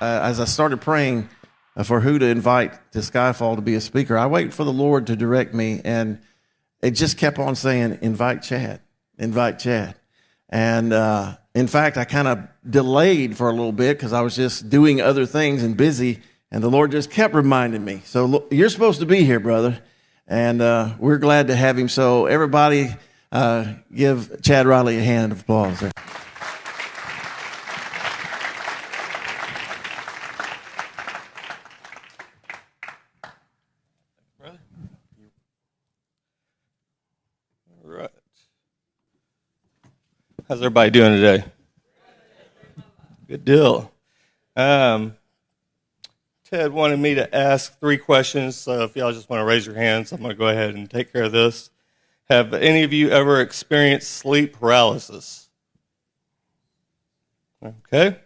as I started praying for who to invite to Skyfall to be a speaker, I waited for the Lord to direct me, and it just kept on saying, invite Chad, invite Chad. And in fact, I kind of delayed for a little bit because I was just doing other things and busy, and the Lord just kept reminding me. So look, you're supposed to be here, brother, and we're glad to have him. So everybody give Chad Riley a hand of applause there. How's everybody doing today? Good deal. Ted wanted me to ask 3 questions, so if y'all just want to raise your hands, I'm going to go ahead and take care of this. Have any of you ever experienced sleep paralysis? Okay.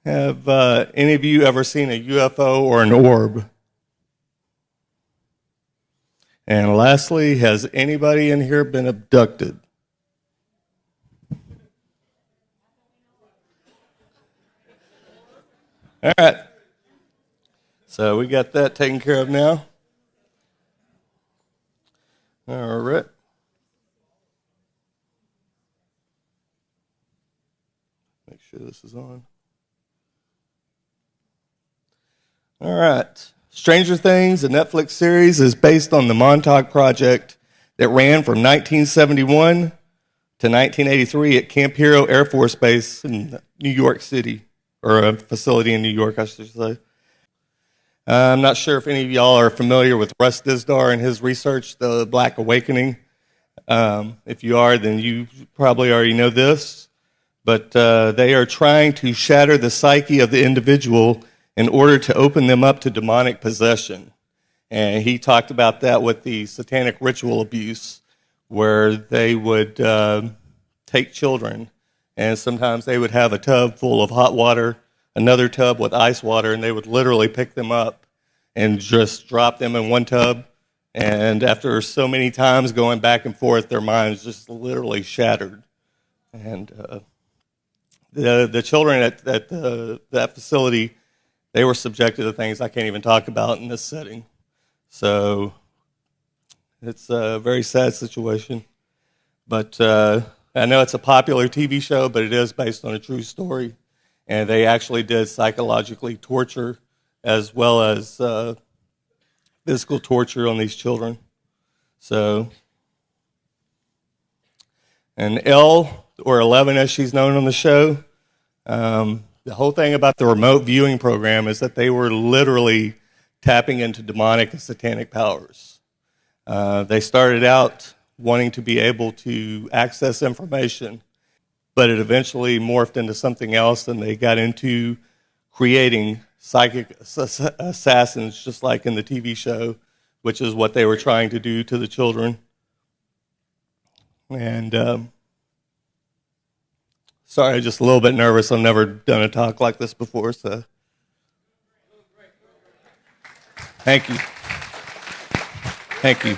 Have any of you ever seen a UFO or an orb? And lastly, has anybody in here been abducted? All right. So we got that taken care of now. All right. Make sure this is on. All right. Stranger Things, a Netflix series, is based on the Montauk Project that ran from 1971 to 1983 at Camp Hero Air Force Base in New York City. Or a facility in New York, I should say. I'm not sure if any of y'all are familiar with Russ Dizdar and his research, The Black Awakening. If you are, then you probably already know this. But they are trying to shatter the psyche of the individual in order to open them up to demonic possession. And he talked about that with the satanic ritual abuse, where they would take children, and sometimes they would have a tub full of hot water, another tub with ice water, and they would literally pick them up and just drop them in one tub. And after so many times going back and forth, their minds just literally shattered. And the children at that facility, they were subjected to things I can't even talk about in this setting. So it's a very sad situation. But I know it's a popular TV show, but it is based on a true story. And they actually did psychologically torture as well as physical torture on these children. So, and Elle, or 11 as she's known on the show, the whole thing about the remote viewing program is that they were literally tapping into demonic and satanic powers. They started out wanting to be able to access information, but it eventually morphed into something else, and they got into creating psychic assassins, just like in the TV show, which is what they were trying to do to the children. And sorry, I'm just a little bit nervous. I've never done a talk like this before, so thank you. Thank you.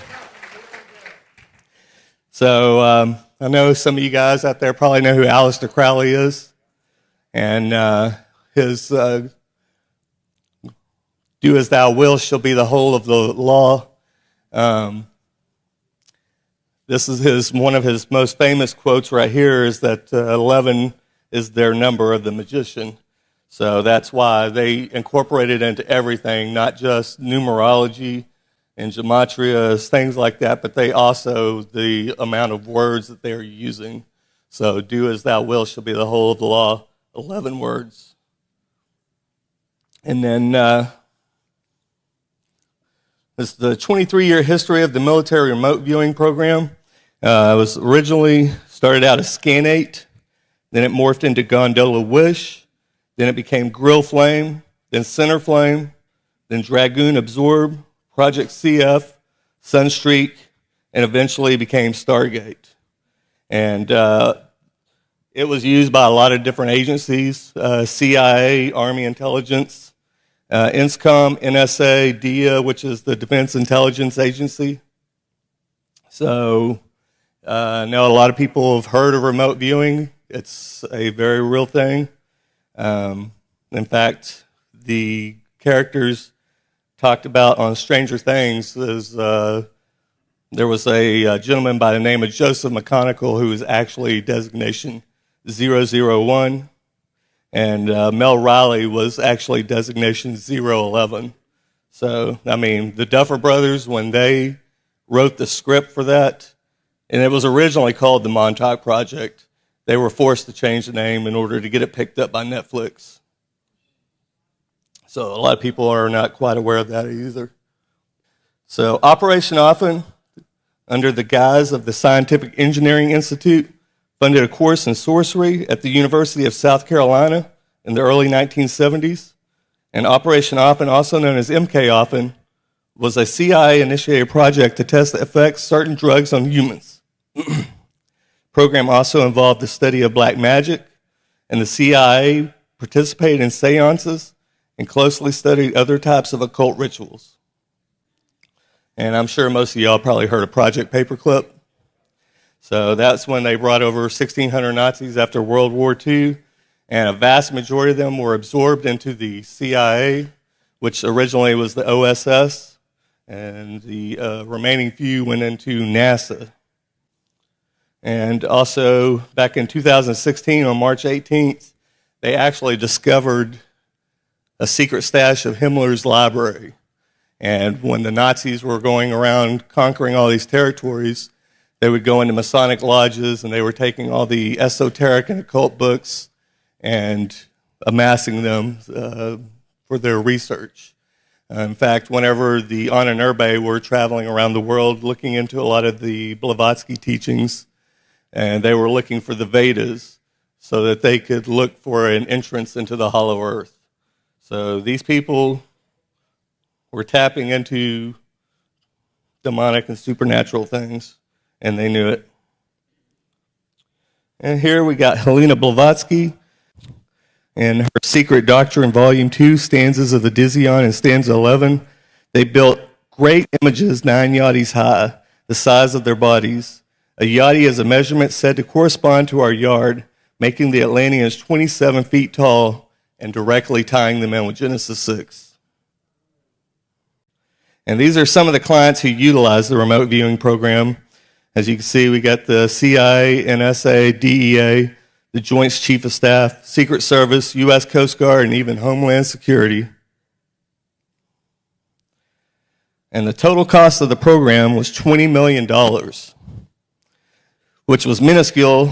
So I know some of you guys out there probably know who Aleister Crowley is, and his "Do as thou wilt" shall be the whole of the law. This is one of his most famous quotes right here, is that 11 is their number of the magician. So that's why they incorporated into everything, not just numerology and gematria, things like that, but they also, the amount of words that they're using. So "do as thou wilt" shall be the whole of the law, 11 words. And then this is the 23-year history of the military remote viewing program. It was originally started out as Scan8, then it morphed into Gondola Wish, then it became Grill Flame, then Center Flame, then Dragoon Absorb, Project CF, Sunstreak, and eventually became Stargate. And it was used by a lot of different agencies, CIA, Army Intelligence, INSCOM, NSA, DIA, which is the Defense Intelligence Agency. So I know a lot of people have heard of remote viewing. It's a very real thing. In fact, the characters talked about on Stranger Things is there was a gentleman by the name of Joseph McConaughey who was actually designation 001, and Mel Riley was actually designation 011. So, I mean, the Duffer Brothers, when they wrote the script for that, and it was originally called the Montauk Project, they were forced to change the name in order to get it picked up by Netflix. So a lot of people are not quite aware of that either. So Operation Often, under the guise of the Scientific Engineering Institute, funded a course in sorcery at the University of South Carolina in the early 1970s. And Operation Often, also known as MK Often, was a CIA-initiated project to test the effects of certain drugs on humans. The program also involved the study of black magic, and the CIA participated in seances and closely studied other types of occult rituals. And I'm sure most of y'all probably heard of Project Paperclip. So that's when they brought over 1,600 Nazis after World War II, and a vast majority of them were absorbed into the CIA, which originally was the OSS, and the remaining few went into NASA. And also, back in 2016, on March 18th, they actually discovered a secret stash of Himmler's library. And when the Nazis were going around conquering all these territories, they would go into Masonic lodges, and they were taking all the esoteric and occult books and amassing them for their research. In fact, whenever the Ahnenerbe were traveling around the world looking into a lot of the Blavatsky teachings, and they were looking for the Vedas so that they could look for an entrance into the hollow earth. So these people were tapping into demonic and supernatural things, and they knew it. And here we got Helena Blavatsky and her Secret Doctrine, Volume 2, Stanzas of the Dizzion and Stanza 11. They built great images 9 yardis high, the size of their bodies. A yardie is a measurement said to correspond to our yard, making the Atlanteans 27 feet tall and directly tying them in with Genesis 6. And these are some of the clients who utilize the remote viewing program. As you can see, we got the CIA, NSA, DEA, the Joint Chief of Staff, Secret Service, U.S. Coast Guard, and even Homeland Security. And the total cost of the program was $20 million, which was minuscule.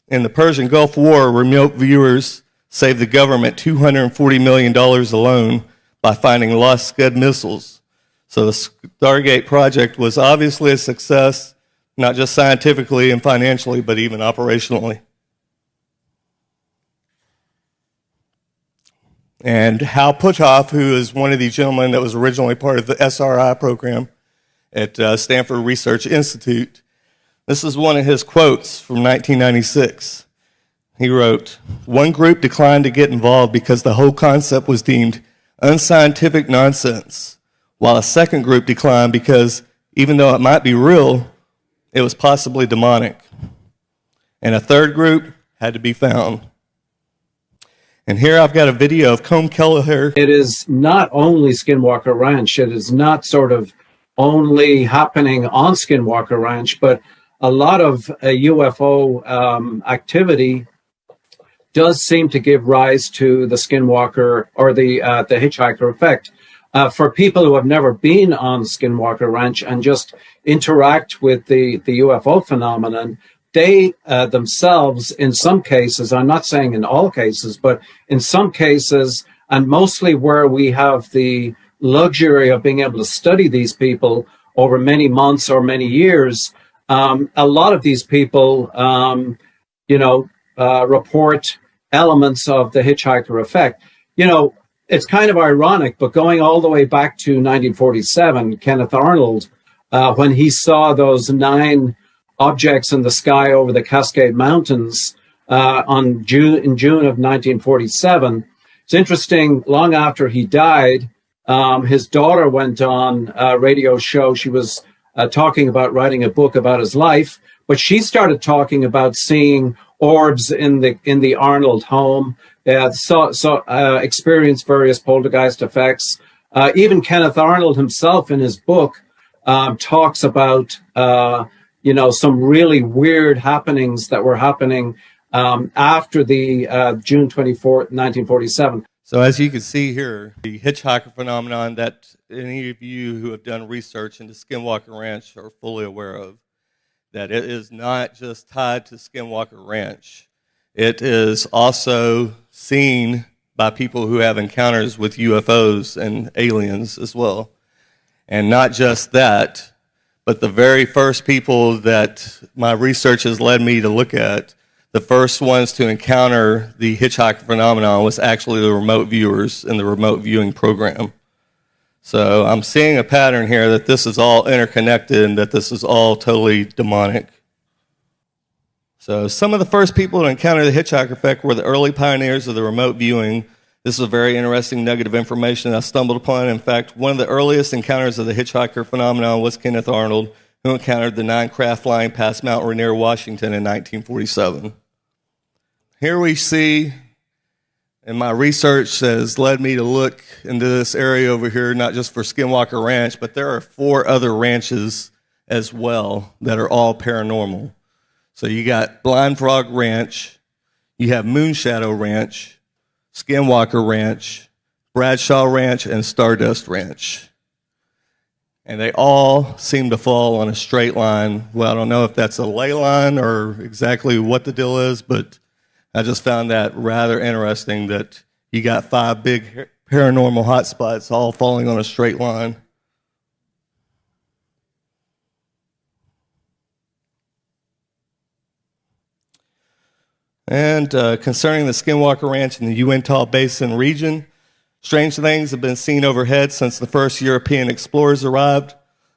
In the Persian Gulf War, remote viewers saved the government $240 million alone by finding lost Scud missiles. So the Stargate project was obviously a success, not just scientifically and financially, but even operationally. And Hal Puthoff, who is one of the gentlemen that was originally part of the SRI program at Stanford Research Institute, this is one of his quotes from 1996. He wrote, "One group declined to get involved because the whole concept was deemed unscientific nonsense, while a second group declined because even though it might be real, it was possibly demonic. And a third group had to be found." And here I've got a video of Combe Kelleher. It is not only Skinwalker Ranch. It is not sort of only happening on Skinwalker Ranch, but a lot of UFO activity does seem to give rise to the Skinwalker or the hitchhiker effect. For people who have never been on Skinwalker Ranch and just interact with the UFO phenomenon, they themselves, in some cases, I'm not saying in all cases, but in some cases, and mostly where we have the luxury of being able to study these people over many months or many years, a lot of these people, report elements of the hitchhiker effect. You know, it's kind of ironic, but going all the way back to 1947, Kenneth Arnold, when he saw those 9 objects in the sky over the Cascade Mountains in June of 1947. It's interesting, long after he died, his daughter went on a radio show. She was talking about writing a book about his life, but she started talking about seeing orbs in the Arnold home. experienced various poltergeist effects. Even Kenneth Arnold himself in his book talks about some really weird happenings that were happening after the June 24th, 1947. So as you can see here, the hitchhiker phenomenon that any of you who have done research into Skinwalker Ranch are fully aware of, that it is not just tied to Skinwalker Ranch. It is also seen by people who have encounters with UFOs and aliens as well. And not just that, but the very first people that my research has led me to look at, the first ones to encounter the hitchhiker phenomenon was actually the remote viewers in the remote viewing program. So I'm seeing a pattern here that this is all interconnected and that this is all totally demonic. So some of the first people to encounter the hitchhiker effect were the early pioneers of the remote viewing. This is a very interesting nugget of information I stumbled upon. In fact, one of the earliest encounters of the hitchhiker phenomenon was Kenneth Arnold, who encountered the 9 craft flying past Mount Rainier, Washington in 1947. Here we see, and my research has led me to look into this area over here, not just for Skinwalker Ranch, but there are 4 other ranches as well that are all paranormal. So you got Blind Frog Ranch, you have Moonshadow Ranch, Skinwalker Ranch, Bradshaw Ranch, and Stardust Ranch. And they all seem to fall on a straight line. Well, I don't know if that's a ley line or exactly what the deal is, but I just found that rather interesting that you got 5 big paranormal hotspots all falling on a straight line. And concerning the Skinwalker Ranch in the Uintah Basin region, strange things have been seen overhead since the first European explorers arrived.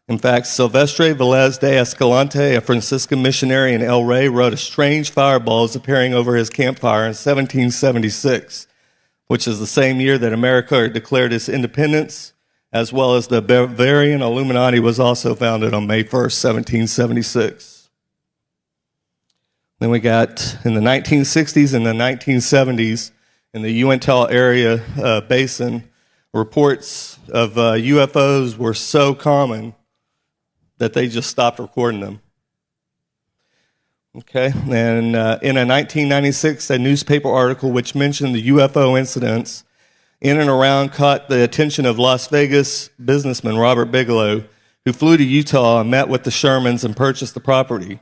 In fact, Silvestre Velez de Escalante, a Franciscan missionary in El Rey, wrote of strange fireballs appearing over his campfire in 1776, which is the same year that America declared its independence, as well as the Bavarian Illuminati was also founded on May 1st, 1776. Then we got in the 1960s and the 1970s in the Uintah area basin, reports of UFOs were so common that they just stopped recording them. Okay, and in a 1996, a newspaper article which mentioned the UFO incidents in and around caught the attention of Las Vegas businessman Robert Bigelow, who flew to Utah and met with the Shermans and purchased the property.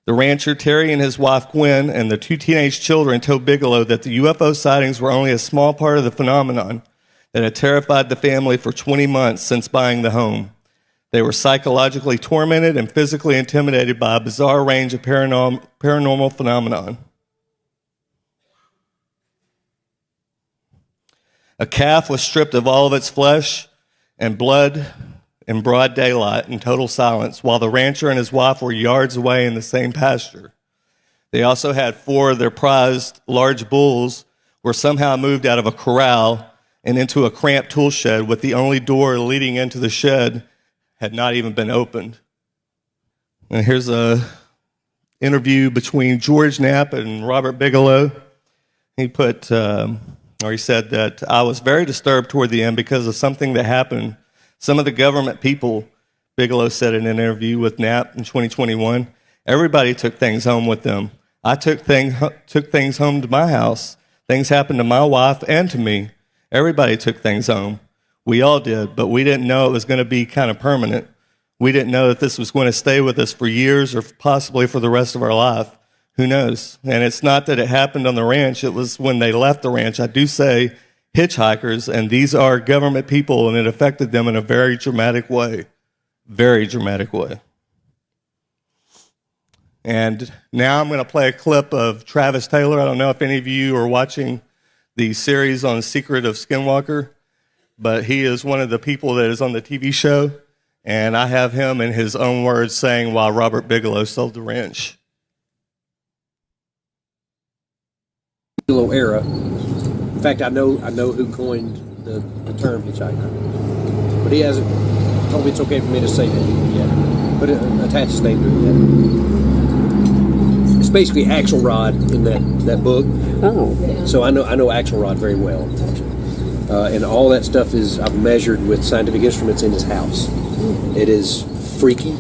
The rancher, Terry, and his wife, Gwen, and the 2 teenage children told Bigelow that the UFO sightings were only a small part of the phenomenon that had terrified the family for 20 months since buying the home. They were psychologically tormented and physically intimidated by a bizarre range of paranormal phenomenon. A calf was stripped of all of its flesh and blood in broad daylight in total silence, while the rancher and his wife were yards away in the same pasture. They also had 4 of their prized large bulls were somehow moved out of a corral and into a cramped tool shed, with the only door leading into the shed had not even been opened. And here's a interview between George Knapp and Robert Bigelow. He said that I was very disturbed toward the end because of something that happened. Some of the government people, Bigelow said in an interview with Knapp in 2021, everybody took things home with them. I took things home to my house. Things happened to my wife and to me. Everybody took things home. We all did, but we didn't know it was going to be kind of permanent. We didn't know that this was going to stay with us for years or possibly for the rest of our life. Who knows? And it's not that it happened on the ranch. It was when they left the ranch. I do say hitchhikers, and these are government people, and it affected them in a very dramatic way. Very dramatic way. And now I'm going to play a clip of Travis Taylor. I don't know if any of you are watching the series on Secret of Skinwalker, but he is one of the people that is on the TV show, and I have him in his own words saying why Robert Bigelow sold the ranch. Bigelow era. In fact, I know who coined the term hitchhiker, but he hasn't told me it's okay for me to say that yet. But attach a statement to it yet. basically Axelrod in that book. Oh. So I know Axelrod very well, and all that stuff is I've measured with scientific instruments in his house. It is freaky.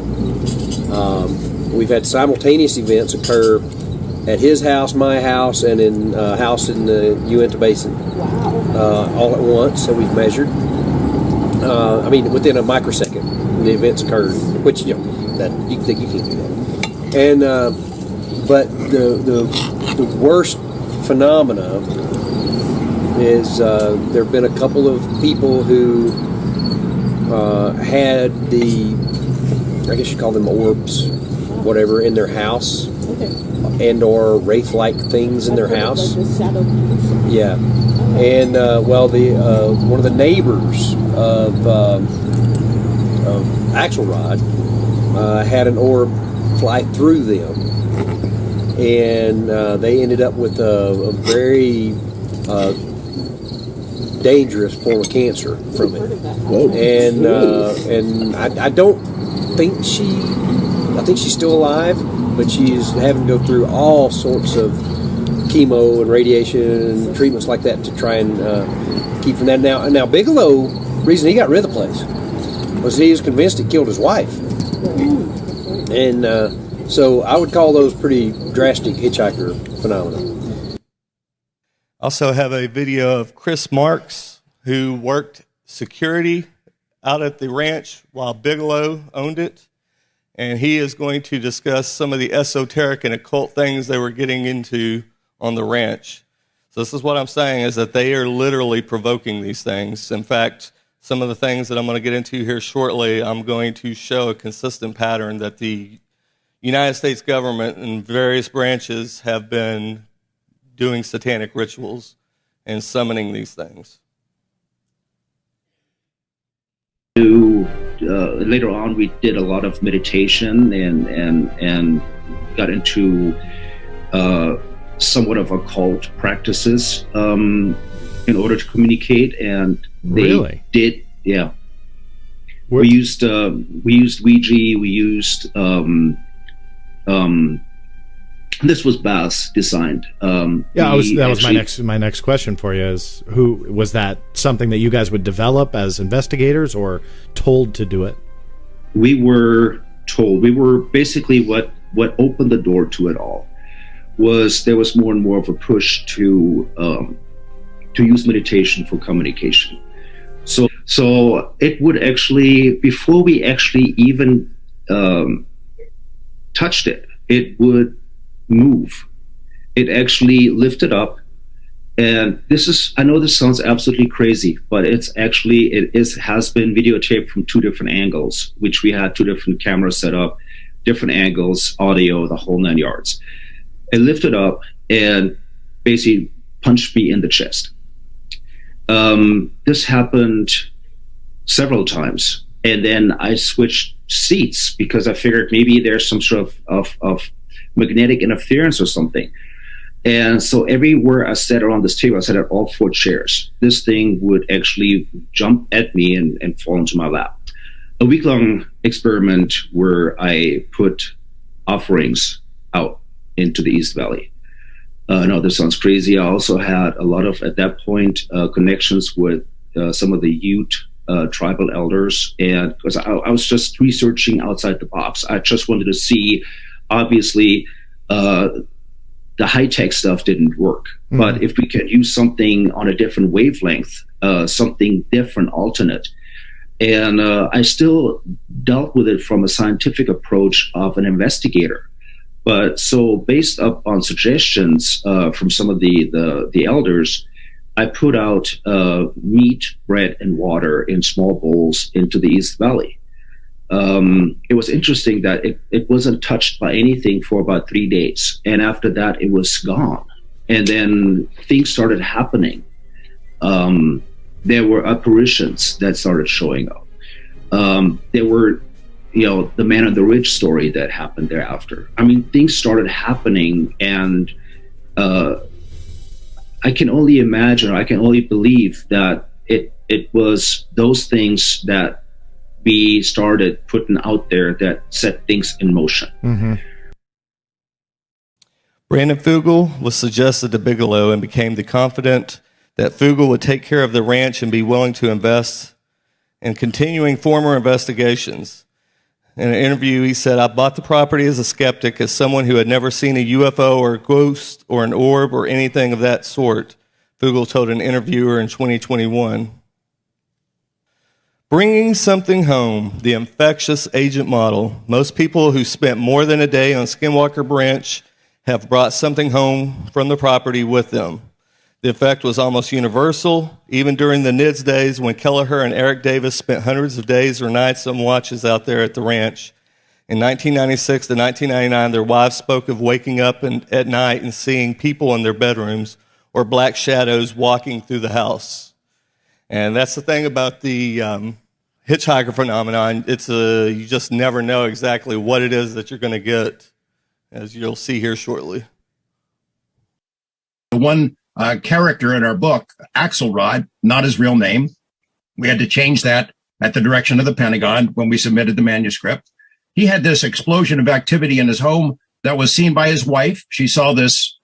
We've had simultaneous events occur at his house, my house, and in a house in the Uinta Basin, all at once. So we've measured. I mean, within a microsecond, the events occurred, which that you think you can't do that. And but the worst phenomena is there have been a couple of people who had I guess you call them orbs, whatever, in their house, and or wraith-like things in their house. Yeah, and one of the neighbors of Axelrod had an orb fly through them, and they ended up with a very dangerous form of cancer from it. And I don't think I think she's still alive, but she's having to go through all sorts of chemo and radiation and treatments like that to try and keep from that. Now Bigelow, reason he got rid of the place was he was convinced it killed his wife, and so I would call those pretty drastic hitchhiker phenomena. Also have a video of Chris Marks, who worked security out at the ranch while Bigelow owned it. And he is going to discuss some of the esoteric and occult things they were getting into on the ranch. So this is what I'm saying, is that they are literally provoking these things. In fact, some of the things that I'm going to get into here shortly, I'm going to show a consistent pattern that the United States government and various branches have been doing satanic rituals and summoning these things. Later on, we did a lot of meditation and got into somewhat of occult practices in order to communicate. And they did, yeah. We used Ouija. We used this was Bass designed. That was my next question for you. Is who was that? Something that you guys would develop as investigators, or told to do it? We were told. We were basically what opened the door to it all. There was more and more of a push to use meditation for communication. So it would actually, before we actually even touched it, it would move. It actually lifted up, and I know this sounds absolutely crazy, but has been videotaped from two different angles, which we had two different cameras set up, different angles, audio, the whole 9 yards. It lifted up and basically punched me in the chest. This happened several times, and then I switched seats because I figured maybe there's some sort of magnetic interference or something. And so everywhere I sat around this table, I sat at all 4 chairs. This thing would actually jump at me and fall into my lap. A week-long experiment where I put offerings out into the East Valley. I know this sounds crazy. I also had a lot of, at that point, connections with some of the Ute tribal elders. And because I was just researching outside the box. I just wanted to see, obviously, the high-tech stuff didn't work. Mm-hmm. But if we could use something on a different wavelength, something different, alternate. And I still dealt with it from a scientific approach of an investigator. But so based up on suggestions from some of the elders, I put out meat, bread, and water in small bowls into the East Valley. It was interesting that it wasn't touched by anything for about 3 days. And after that, it was gone. And then things started happening. There were apparitions that started showing up. There were, the Man on the Ridge story that happened thereafter. I mean, things started happening, and I can only imagine, I can only believe that it was those things that we started putting out there that set things in motion. Mm-hmm. Brandon Fugel was suggested to Bigelow and became the confidant that Fugel would take care of the ranch and be willing to invest in continuing former investigations. In an interview, he said, "I bought the property as a skeptic, as someone who had never seen a UFO or a ghost or an orb or anything of that sort," Fugel told an interviewer in 2021. Bringing something home, the infectious agent model. Most people who spent more than a day on Skinwalker Ranch have brought something home from the property with them. The effect was almost universal, even during the NIDS days when Kelleher and Eric Davis spent hundreds of days or nights on watches out there at the ranch. In 1996 to 1999, their wives spoke of waking up at night and seeing people in their bedrooms or black shadows walking through the house. And that's the thing about the hitchhiker phenomenon. You just never know exactly what it is that you're going to get, as you'll see here shortly. The one character in our book, Axelrod, not his real name. We had to change that at the direction of the Pentagon when we submitted the manuscript. He had this explosion of activity in his home that was seen by his wife. She saw this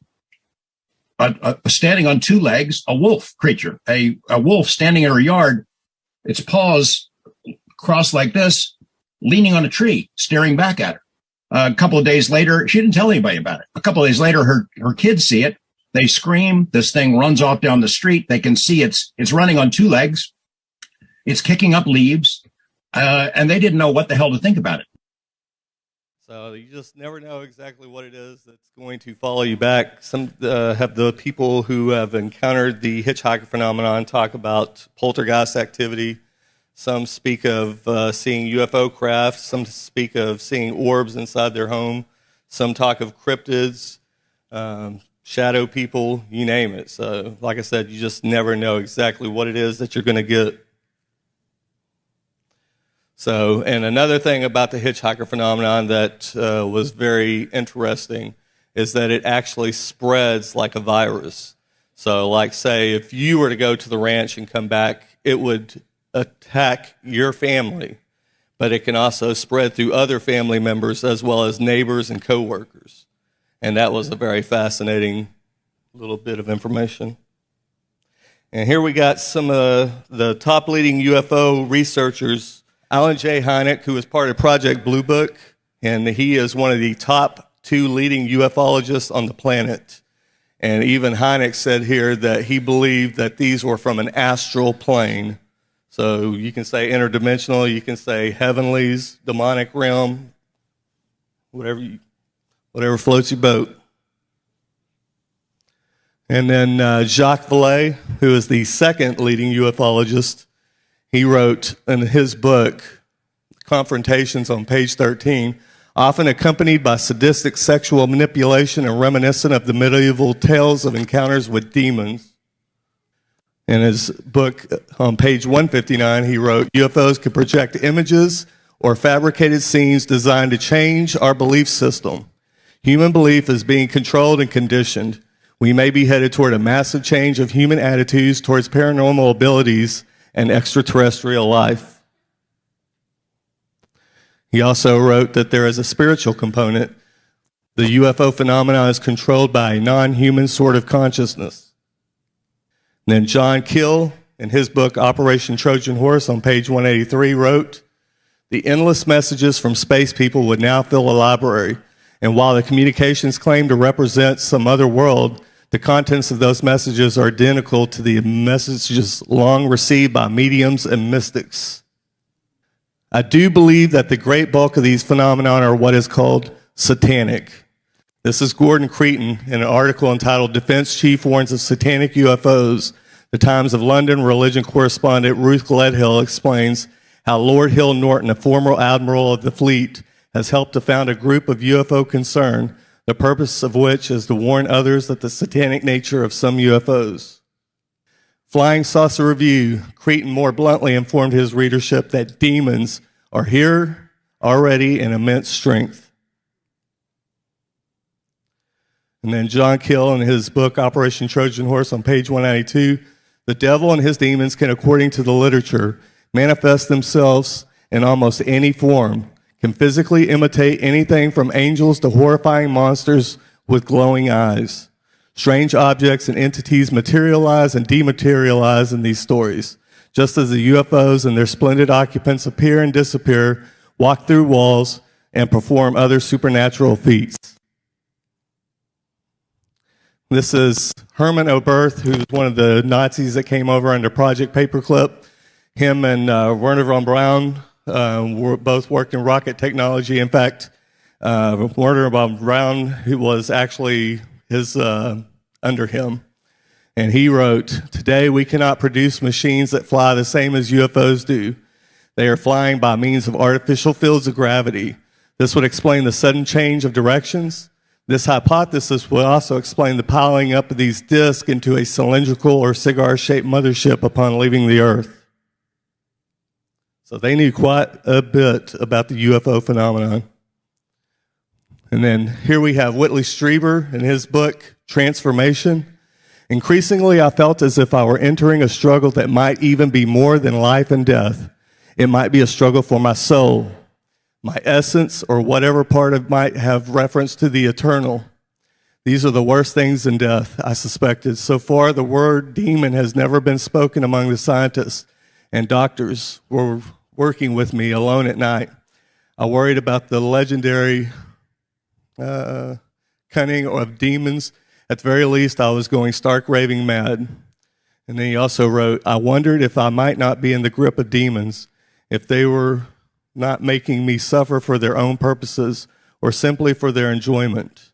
standing on two legs, a wolf creature, a wolf standing in her yard, its paws crossed like this, leaning on a tree, staring back at her. A couple of days later, she didn't tell anybody about it. A couple of days later, her kids see it. They scream. This thing runs off down the street. They can see it's running on two legs. It's kicking up leaves. And they didn't know what the hell to think about it. So you just never know exactly what it is that's going to follow you back. Some have the people who have encountered the hitchhiker phenomenon talk about poltergeist activity. Some speak of seeing UFO craft. Some speak of seeing orbs inside their home. Some talk of cryptids, shadow people, you name it. So, like I said, you just never know exactly what it is that you're going to get. So, and another thing about the hitchhiker phenomenon that was very interesting is that it actually spreads like a virus. So, like, say, if you were to go to the ranch and come back, it would attack your family, but it can also spread through other family members as well as neighbors and coworkers. And that was a very fascinating little bit of information. And here we got some of the top leading UFO researchers. Alan J. Hynek, who is part of Project Blue Book, and he is one of the top 2 leading ufologists on the planet. And even Hynek said here that he believed that these were from an astral plane. So you can say interdimensional, you can say heavenlies, demonic realm, whatever floats your boat. And then Jacques Vallée, who is the second leading ufologist, he wrote in his book, Confrontations, on page 13, often accompanied by sadistic sexual manipulation and reminiscent of the medieval tales of encounters with demons. In his book, on page 159, he wrote, UFOs can project images or fabricated scenes designed to change our belief system. Human belief is being controlled and conditioned. We may be headed toward a massive change of human attitudes towards paranormal abilities and extraterrestrial life. He also wrote that there is a spiritual component. The UFO phenomenon is controlled by a non-human sort of consciousness. And then John Keel, in his book, Operation Trojan Horse, on page 183, wrote, the endless messages from space people would now fill a library. And while the communications claim to represent some other world, the contents of those messages are identical to the messages long received by mediums and mystics. I do believe that the great bulk of these phenomena are what is called satanic. This is Gordon Creighton in an article entitled Defense Chief Warns of Satanic UFOs. The Times of London religion correspondent Ruth Gledhill explains how Lord Hill Norton, a former admiral of the fleet, has helped to found a group of UFO concern, the purpose of which is to warn others of the satanic nature of some UFOs. Flying Saucer Review, Creighton more bluntly informed his readership that demons are here already in immense strength. And then John Keel, in his book Operation Trojan Horse, on page 192, the devil and his demons can, according to the literature, manifest themselves in almost any form, can physically imitate anything from angels to horrifying monsters with glowing eyes. Strange objects and entities materialize and dematerialize in these stories, just as the UFOs and their splendid occupants appear and disappear, walk through walls, and perform other supernatural feats. This is Herman Oberth, who's one of the Nazis that came over under Project Paperclip. Him and Werner von Braun both worked in rocket technology. In fact, Werner von Braun, who was actually his under him, and he wrote, "Today we cannot produce machines that fly the same as UFOs do. They are flying by means of artificial fields of gravity. This would explain the sudden change of directions. This hypothesis would also explain the piling up of these disks into a cylindrical or cigar-shaped mothership upon leaving the Earth." So they knew quite a bit about the UFO phenomenon. And then here we have Whitley Strieber in his book, Transformation. "Increasingly, I felt as if I were entering a struggle that might even be more than life and death. It might be a struggle for my soul, my essence, or whatever part of might have reference to the eternal. These are the worst things in death, I suspected. So far, the word demon has never been spoken among the scientists and doctors who were working with me alone at night. I worried about the legendary cunning of demons. At the very least, I was going stark raving mad." And then he also wrote, "I wondered if I might not be in the grip of demons, if they were not making me suffer for their own purposes or simply for their enjoyment."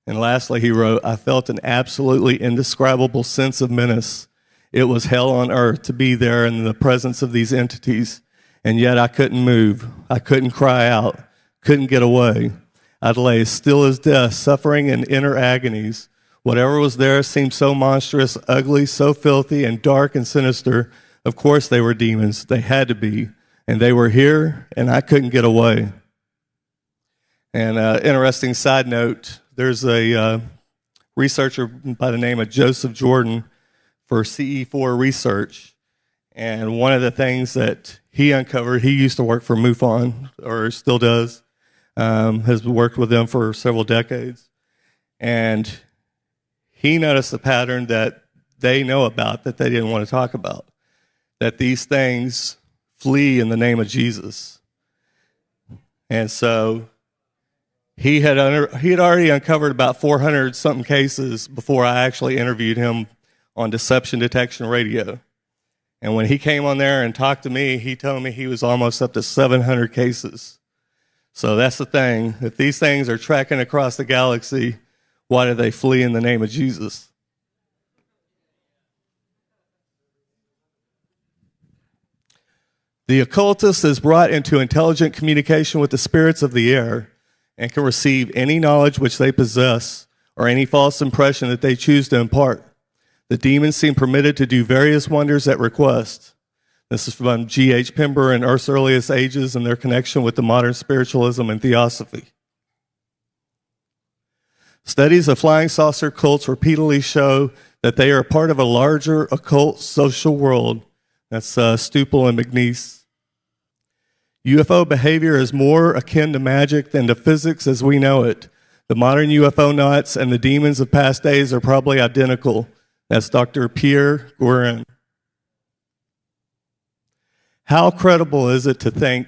And lastly, he wrote, "I felt an absolutely indescribable sense of menace. It was hell on earth to be there in the presence of these entities, and yet I couldn't move. I couldn't cry out, couldn't get away. I'd lay as still as death, suffering in inner agonies. Whatever was there seemed so monstrous, ugly, so filthy, and dark and sinister. Of course they were demons. They had to be. And they were here, and I couldn't get away." And interesting side note, there's a researcher by the name of Joseph Jordan for CE4 Research. And one of the things that he uncovered, he used to work for MUFON, or still does, has worked with them for several decades. And he noticed a pattern that they know about that they didn't want to talk about, that these things flee in the name of Jesus. And so he had already uncovered about 400 something cases before I actually interviewed him on Deception Detection Radio. And when he came on there and talked to me, he told me he was almost up to 700 cases. So that's the thing. If these things are tracking across the galaxy, why do they flee in the name of Jesus? The occultist is brought into intelligent communication with the spirits of the air and can receive any knowledge which they possess or any false impression that they choose to impart. The demons seem permitted to do various wonders at request. This is from G.H. Pember in Earth's Earliest Ages and their connection with the modern spiritualism and theosophy. Studies of flying saucer cults repeatedly show that they are part of a larger occult social world. That's Stupel and McNeese. UFO behavior is more akin to magic than to physics as we know it. The modern UFO nuts and the demons of past days are probably identical. That's Dr. Pierre Guérin. How credible is it to think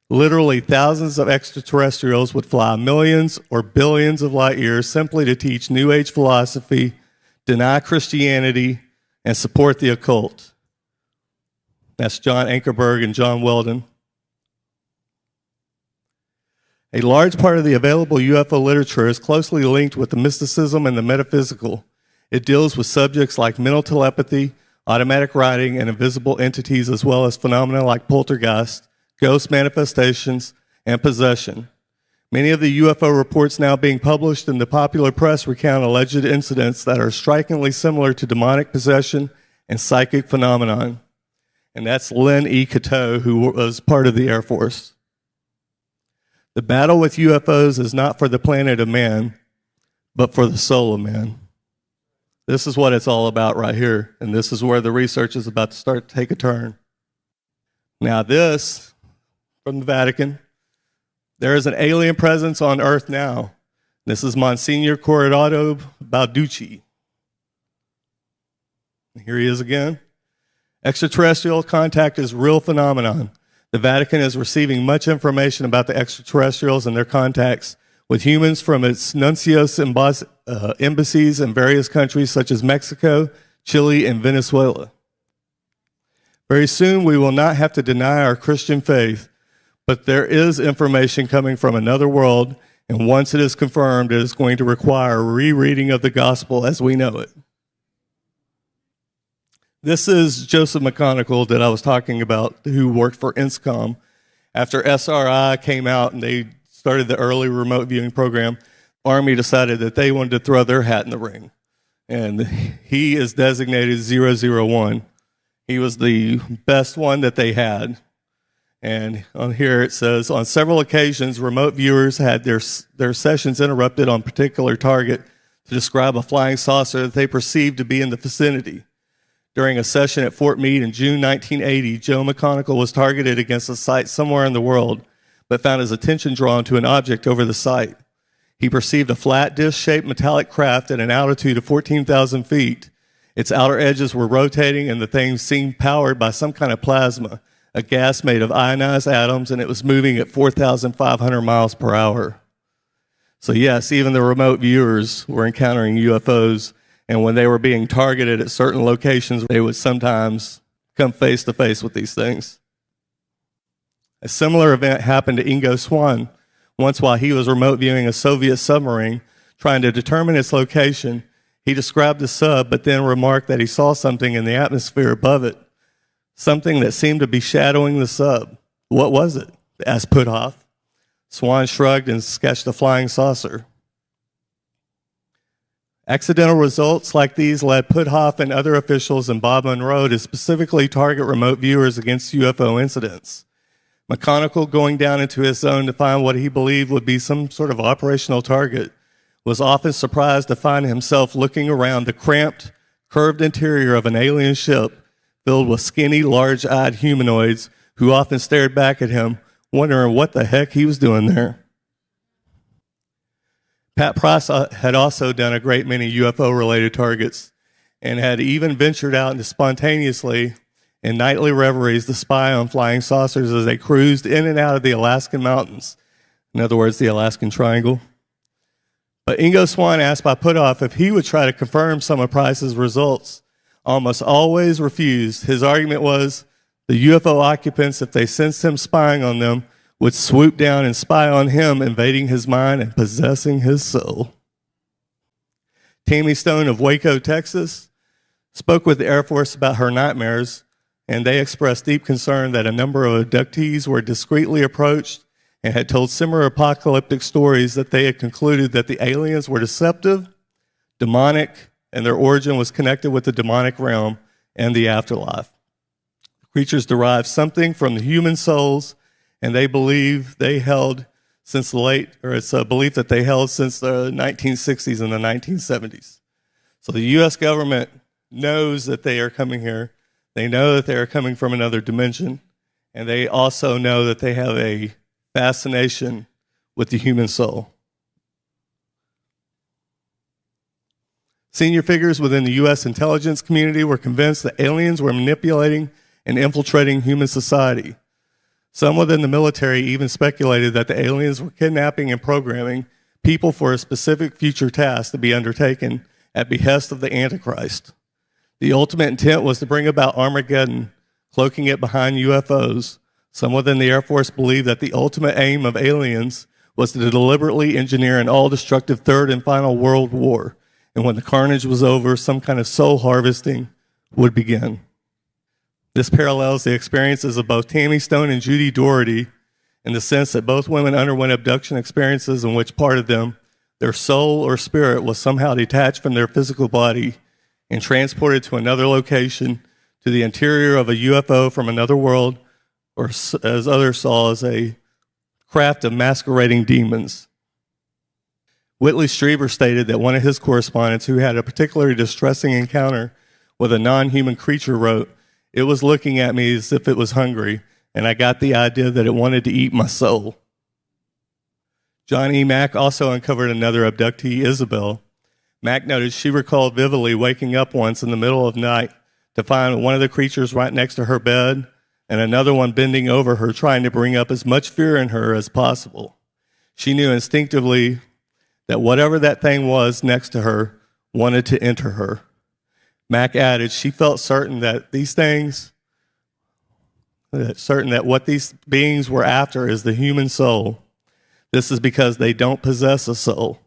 literally thousands of extraterrestrials would fly millions or billions of light years simply to teach New Age philosophy, deny Christianity, and support the occult? That's John Ankerberg and John Weldon. A large part of the available UFO literature is closely linked with the mysticism and the metaphysical. It deals with subjects like mental telepathy, automatic writing, and invisible entities, as well as phenomena like poltergeist, ghost manifestations, and possession. Many of the UFO reports now being published in the popular press recount alleged incidents that are strikingly similar to demonic possession and psychic phenomenon. And that's Lynn E. Cateau, who was part of the Air Force. The battle with UFOs is not for the planet of man, but for the soul of man. This is what it's all about right here, and this is where the research is about to start to take a turn. Now this, from the Vatican, there is an alien presence on Earth now. This is Monsignor Corrado Balducci. Here he is again. Extraterrestrial contact is a real phenomenon. The Vatican is receiving much information about the extraterrestrials and their contacts with humans from its nuncios embassies in various countries such as Mexico, Chile, and Venezuela. Very soon we will not have to deny our Christian faith, but there is information coming from another world, and once it is confirmed, it is going to require a rereading of the gospel as we know it. This is Joseph McConnell that I was talking about, who worked for INSCOM. After SRI came out and they started the early remote viewing program, Army decided that they wanted to throw their hat in the ring. And he is designated 001. He was the best one that they had. And on here it says, on several occasions, remote viewers had their sessions interrupted on a particular target to describe a flying saucer that they perceived to be in the vicinity. During a session at Fort Meade in June 1980, Joe McConnell was targeted against a site somewhere in the world, but found his attention drawn to an object over the site. He perceived a flat disc-shaped metallic craft at an altitude of 14,000 feet. Its outer edges were rotating, and the thing seemed powered by some kind of plasma, a gas made of ionized atoms, and it was moving at 4,500 miles per hour. So yes, even the remote viewers were encountering UFOs, and when they were being targeted at certain locations, they would sometimes come face to face with these things. A similar event happened to Ingo Swann. Once while he was remote viewing a Soviet submarine, trying to determine its location, he described the sub, but then remarked that he saw something in the atmosphere above it, something that seemed to be shadowing the sub. What was it? Asked Puthoff. Swann shrugged and sketched a flying saucer. Accidental results like these led Puthoff and other officials and Bob Monroe to specifically target remote viewers against UFO incidents. McConnell, going down into his zone to find what he believed would be some sort of operational target, was often surprised to find himself looking around the cramped, curved interior of an alien ship filled with skinny, large-eyed humanoids who often stared back at him, wondering what the heck he was doing there. Pat Price had also done a great many UFO-related targets and had even ventured out into spontaneously in nightly reveries to spy on flying saucers as they cruised in and out of the Alaskan mountains. In other words, the Alaskan Triangle. But Ingo Swann asked by Puthoff if he would try to confirm some of Price's results. Almost always refused. His argument was the UFO occupants, if they sensed him spying on them, would swoop down and spy on him, invading his mind and possessing his soul. Tammy Stone of Waco, Texas, spoke with the Air Force about her nightmares, and they expressed deep concern that a number of abductees were discreetly approached and had told similar apocalyptic stories that they had concluded that the aliens were deceptive, demonic, and their origin was connected with the demonic realm and the afterlife. The creatures derived something from the human souls, and they believe they held since it's a belief that they held since the 1960s and the 1970s. So the U.S. government knows that they are coming here. They know that they are coming from another dimension, and they also know that they have a fascination with the human soul. Senior figures within the U.S. intelligence community were convinced that aliens were manipulating and infiltrating human society. Some within the military even speculated that the aliens were kidnapping and programming people for a specific future task to be undertaken at behest of the Antichrist. The ultimate intent was to bring about Armageddon, cloaking it behind UFOs. Some within the Air Force believed that the ultimate aim of aliens was to deliberately engineer an all-destructive third and final world war, and when the carnage was over, some kind of soul harvesting would begin. This parallels the experiences of both Tammy Stone and Judy Doherty in the sense that both women underwent abduction experiences in which part of them, their soul or spirit, was somehow detached from their physical body and transported to another location, to the interior of a UFO from another world, or as others saw, as a craft of masquerading demons. Whitley Strieber stated that one of his correspondents who had a particularly distressing encounter with a non-human creature wrote, "It was looking at me as if it was hungry, and I got the idea that it wanted to eat my soul." John E. Mack also uncovered another abductee, Isabel. Mack noted she recalled vividly waking up once in the middle of the night to find one of the creatures right next to her bed and another one bending over her, trying to bring up as much fear in her as possible. She knew instinctively that whatever that thing was next to her wanted to enter her. Mack added she felt certain that what these beings were after is the human soul. This is because they don't possess a soul,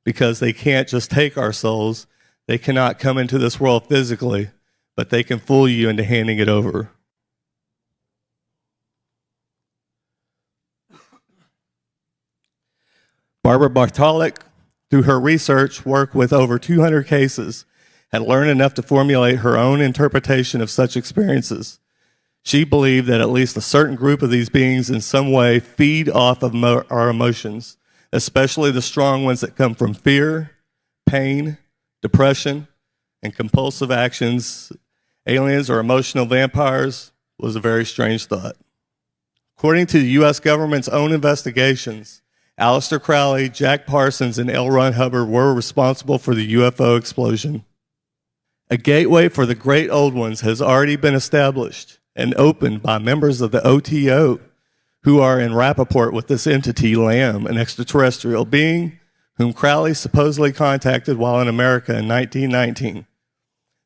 because they can't just take our souls. They cannot come into this world physically, but they can fool you into handing it over. Barbara Bartalik, through her research work with over 200 cases, had learned enough to formulate her own interpretation of such experiences. She believed that at least a certain group of these beings in some way feed off of our emotions, especially the strong ones that come from fear, pain, depression, and compulsive actions. Aliens or emotional vampires was a very strange thought. According to the U.S. government's own investigations, Aleister Crowley, Jack Parsons, and L. Ron Hubbard were responsible for the UFO explosion. A gateway for the great old ones has already been established and opened by members of the OTO who are in rapport with this entity, Lamb, an extraterrestrial being whom Crowley supposedly contacted while in America in 1919.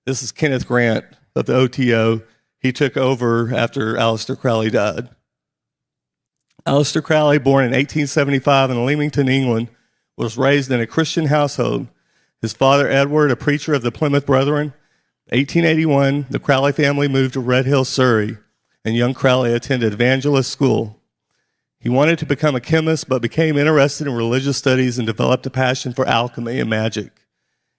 This is Kenneth Grant of the OTO. He took over after Aleister Crowley died. Aleister Crowley, born in 1875 in Leamington, England, was raised in a Christian household. His father, Edward, a preacher of the Plymouth Brethren. 1881, the Crowley family moved to Red Hill, Surrey, and young Crowley attended evangelist school. He wanted to become a chemist, but became interested in religious studies and developed a passion for alchemy and magic.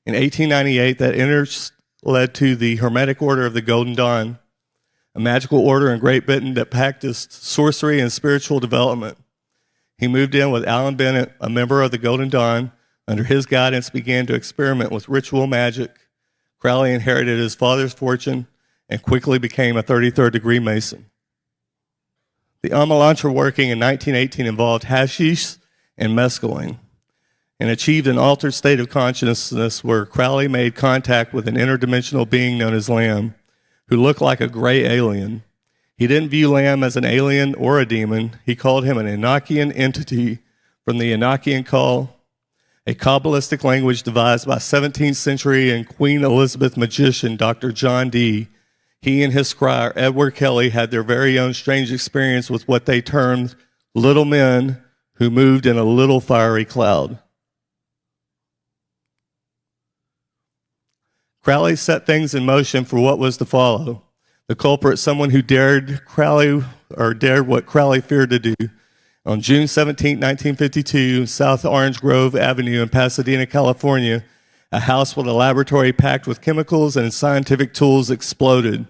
In 1898, that interest led to the Hermetic Order of the Golden Dawn, a magical order in Great Britain that practiced sorcery and spiritual development. He moved in with Alan Bennett, a member of the Golden Dawn. Under his guidance, began to experiment with ritual magic. Crowley inherited his father's fortune and quickly became a 33rd degree Mason. The Amalantra working in 1918 involved hashish and mescaline and achieved an altered state of consciousness where Crowley made contact with an interdimensional being known as Lamb, who looked like a gray alien. He didn't view Lamb as an alien or a demon. He called him an Enochian entity from the Enochian call, a Kabbalistic language devised by 17th century and Queen Elizabeth magician Dr. John Dee. He and his scribe, Edward Kelly, had their very own strange experience with what they termed little men who moved in a little fiery cloud. Crowley set things in motion for what was to follow. The culprit, someone who dared what Crowley feared to do. On June 17, 1952, South Orange Grove Avenue in Pasadena, California, a house with a laboratory packed with chemicals and scientific tools exploded.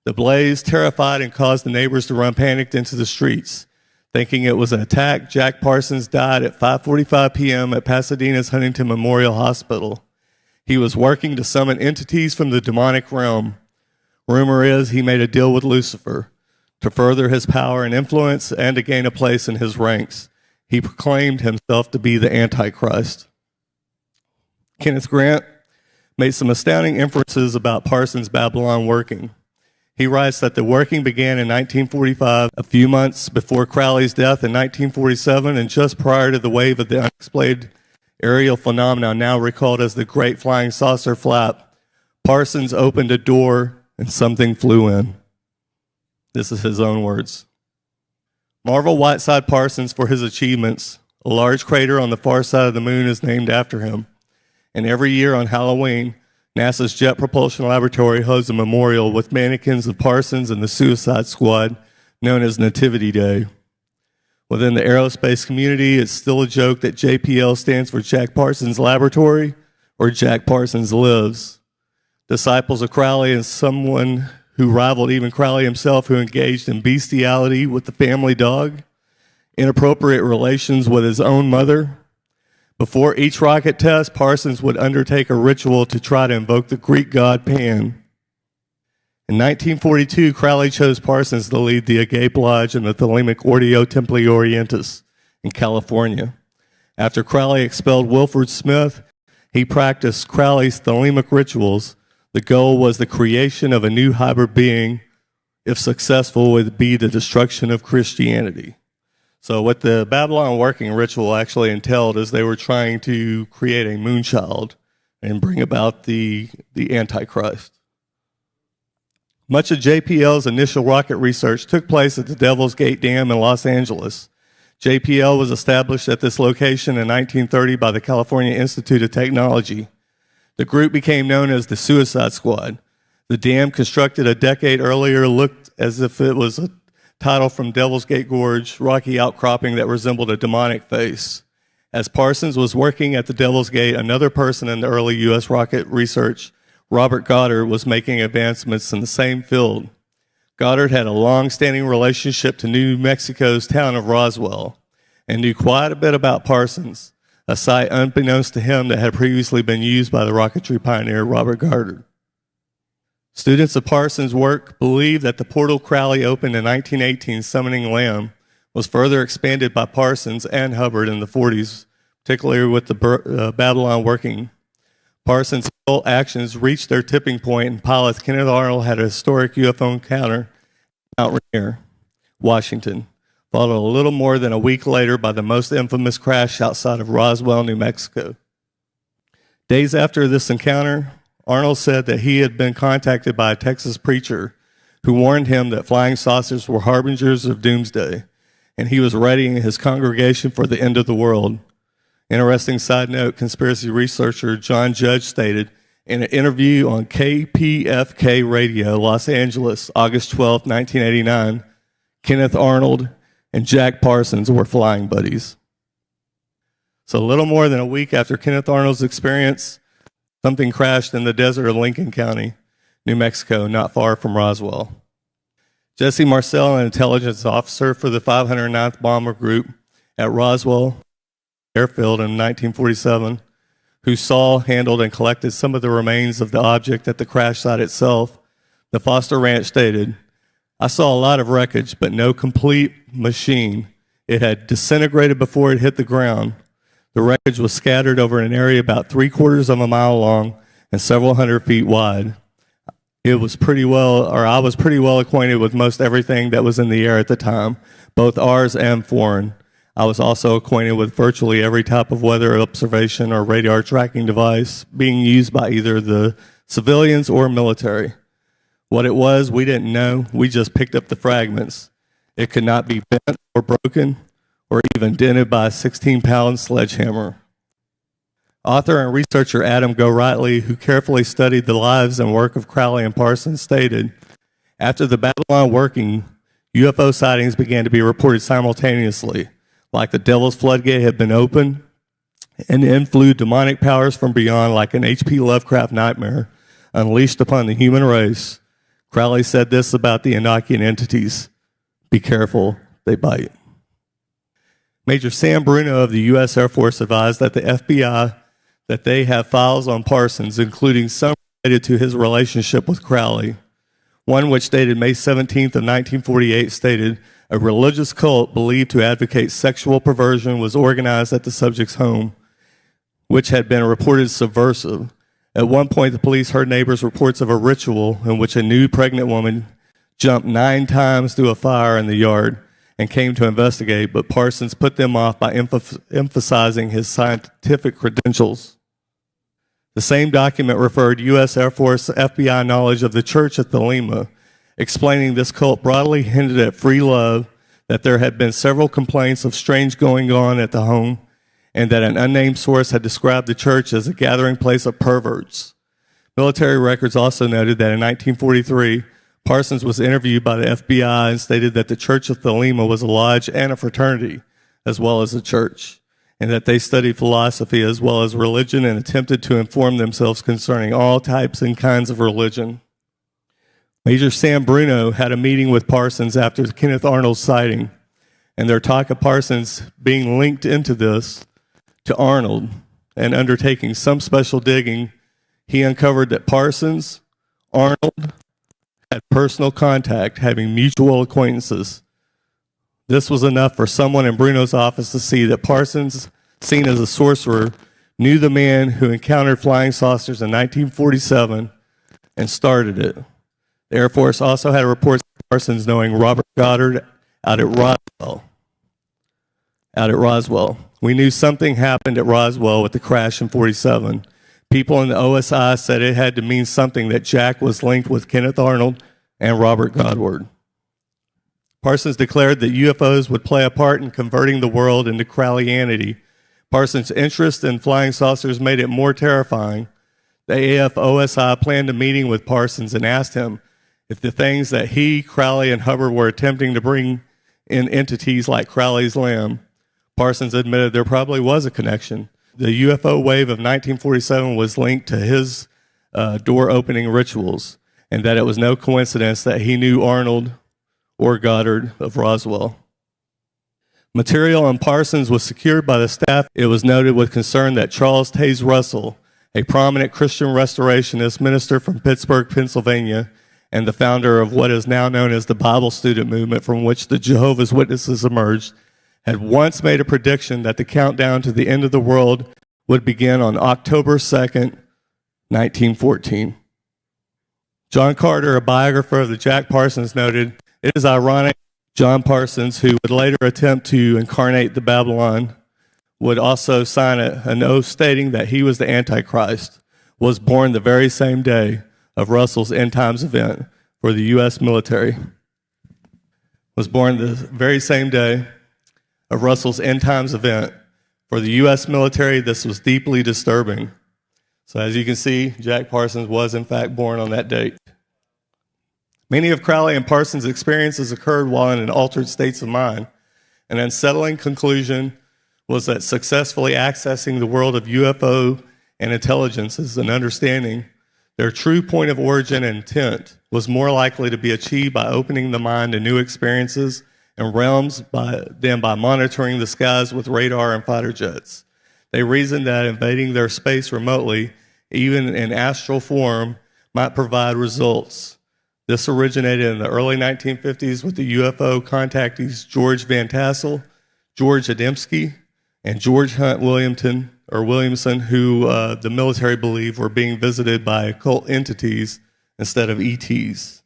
The blaze terrified and caused the neighbors to run panicked into the streets. Thinking it was an attack, Jack Parsons died at 5:45 p.m. at Pasadena's Huntington Memorial Hospital. He was working to summon entities from the demonic realm. Rumor is he made a deal with Lucifer to further his power and influence and to gain a place in his ranks. He proclaimed himself to be the Antichrist. Kenneth Grant made some astounding inferences about Parsons' Babylon working. He writes that the working began in 1945, a few months before Crowley's death in 1947, and just prior to the wave of the unexplained aerial phenomena now recalled as the Great Flying Saucer Flap. Parsons opened a door and something flew in. This is his own words. Marvel Whiteside Parsons for his achievements. A large crater on the far side of the moon is named after him. And every year on Halloween, NASA's Jet Propulsion Laboratory holds a memorial with mannequins of Parsons and the Suicide Squad, known as Nativity Day. Within the aerospace community, it's still a joke that JPL stands for Jack Parsons Laboratory or Jack Parsons Lives. Disciples of Crowley and someone who rivaled even Crowley himself, who engaged in bestiality with the family dog, inappropriate relations with his own mother. Before each rocket test, Parsons would undertake a ritual to try to invoke the Greek god Pan. In 1942, Crowley chose Parsons to lead the Agape Lodge in the Thelemic Ordo Templi Orientis in California. After Crowley expelled Wilford Smith, he practiced Crowley's thelemic rituals. The goal was the creation of a new hybrid being. If successful, would be the destruction of Christianity. So what the Babylon working ritual actually entailed is they were trying to create a moonchild and bring about the Antichrist. Much of JPL's initial rocket research took place at the Devil's Gate Dam in Los Angeles. JPL was established at this location in 1930 by the California Institute of Technology. The group became known as the Suicide Squad. The dam, constructed a decade earlier, looked as if it was a title from Devil's Gate Gorge, rocky outcropping that resembled a demonic face. As Parsons was working at the Devil's Gate, another person in the early U.S. rocket research, Robert Goddard, was making advancements in the same field. Goddard had a long-standing relationship to New Mexico's town of Roswell and knew quite a bit about Parsons, a site unbeknownst to him that had previously been used by the rocketry pioneer Robert Goddard. Students of Parsons' work believe that the portal Crowley opened in 1918 summoning Lamb was further expanded by Parsons and Hubbard in the 40s, particularly with the Babylon working. Parsons' actions reached their tipping point, and pilot Kenneth Arnold had a historic UFO encounter at Mount Rainier, Washington, followed a little more than a week later by the most infamous crash outside of Roswell, New Mexico. Days after this encounter, Arnold said that he had been contacted by a Texas preacher who warned him that flying saucers were harbingers of doomsday, and he was readying his congregation for the end of the world. Interesting side note, conspiracy researcher John Judge stated in an interview on KPFK Radio, Los Angeles, August 12, 1989, Kenneth Arnold and Jack Parsons were flying buddies. So a little more than a week after Kenneth Arnold's experience, something crashed in the desert of Lincoln County, New Mexico, not far from Roswell. Jesse Marcel, an intelligence officer for the 509th Bomber Group at Roswell Airfield in 1947, who saw, handled, and collected some of the remains of the object at the crash site itself, the Foster Ranch stated, "I saw a lot of wreckage, but no complete machine. It had disintegrated before it hit the ground. The wreckage was scattered over an area about 3/4 of a mile long and several hundred feet wide. I was pretty well acquainted with most everything that was in the air at the time, both ours and foreign. I was also acquainted with virtually every type of weather observation or radar tracking device being used by either the civilians or military. What it was, we didn't know. We just picked up the fragments. It could not be bent or broken or even dented by a 16-pound sledgehammer." Author and researcher Adam Gorightly, who carefully studied the lives and work of Crowley and Parsons, stated, "After the Babylon working, UFO sightings began to be reported simultaneously, like the Devil's Floodgate had been opened, and in flew demonic powers from beyond like an H.P. Lovecraft nightmare unleashed upon the human race. Crowley said this about the Enochian entities: 'Be careful, they bite.'" Major Sam Bruno of the U.S. Air Force advised that the FBI that they have files on Parsons, including some related to his relationship with Crowley. One which dated May 17th of 1948 stated, "A religious cult believed to advocate sexual perversion was organized at the subject's home, which had been reported subversive. At one point, the police heard neighbors' reports of a ritual in which a nude pregnant woman jumped 9 times through a fire in the yard and came to investigate, but Parsons put them off by emphasizing his scientific credentials." The same document referred U.S. Air Force FBI knowledge of the church at Thelema, explaining this cult broadly hinted at free love, that there had been several complaints of strange going on at the home, and that an unnamed source had described the church as a gathering place of perverts. Military records also noted that in 1943, Parsons was interviewed by the FBI and stated that the Church of Thelema was a lodge and a fraternity, as well as a church, and that they studied philosophy as well as religion and attempted to inform themselves concerning all types and kinds of religion. Major Sam Bruno had a meeting with Parsons after Kenneth Arnold's sighting, and their talk of Parsons being linked into this to Arnold and undertaking some special digging, he uncovered that Parsons, Arnold, had personal contact, having mutual acquaintances. This was enough for someone in Bruno's office to see that Parsons seen as a sorcerer, knew the man who encountered flying saucers in 1947 and started it. The Air Force also had reports of Parsons knowing Robert Goddard out at Roswell. We knew something happened at Roswell with the crash in 47. People in the OSI said it had to mean something that Jack was linked with Kenneth Arnold and Robert Goddard. Parsons declared that UFOs would play a part in converting the world into Crowleyanity. Parsons' interest in flying saucers made it more terrifying. The AFOSI planned a meeting with Parsons and asked him if the things that he, Crowley, and Hubbard were attempting to bring in entities like Crowley's Lamb. Parsons admitted there probably was a connection. The UFO wave of 1947 was linked to his door-opening rituals, and that it was no coincidence that he knew Arnold or Goddard of Roswell. Material on Parsons was secured by the staff. It was noted with concern that Charles Taze Russell, a prominent Christian restorationist minister from Pittsburgh, Pennsylvania, and the founder of what is now known as the Bible Student Movement, from which the Jehovah's Witnesses emerged, had once made a prediction that the countdown to the end of the world would begin on October 2nd, 1914. John Carter, a biographer of the Jack Parsons, noted, "It is ironic John Parsons, who would later attempt to incarnate the Babylon, would also sign an oath stating that he was the Antichrist, was born the very same day of Russell's end times event for the U.S. military. Was born the very same day of Russell's end times event for the U.S. military. This was deeply disturbing." So as you can see, Jack Parsons was in fact born on that date. Many of Crowley and Parsons' experiences occurred while in altered states of mind. An unsettling conclusion was that successfully accessing the world of UFO and intelligences and understanding their true point of origin and intent was more likely to be achieved by opening the mind to new experiences and realms than by monitoring the skies with radar and fighter jets. They reasoned that invading their space remotely, even in astral form, might provide results. This originated in the early 1950s with the UFO contactees George Van Tassel, George Adamski, and George Hunt Williamson, who the military believed were being visited by occult entities instead of ETs.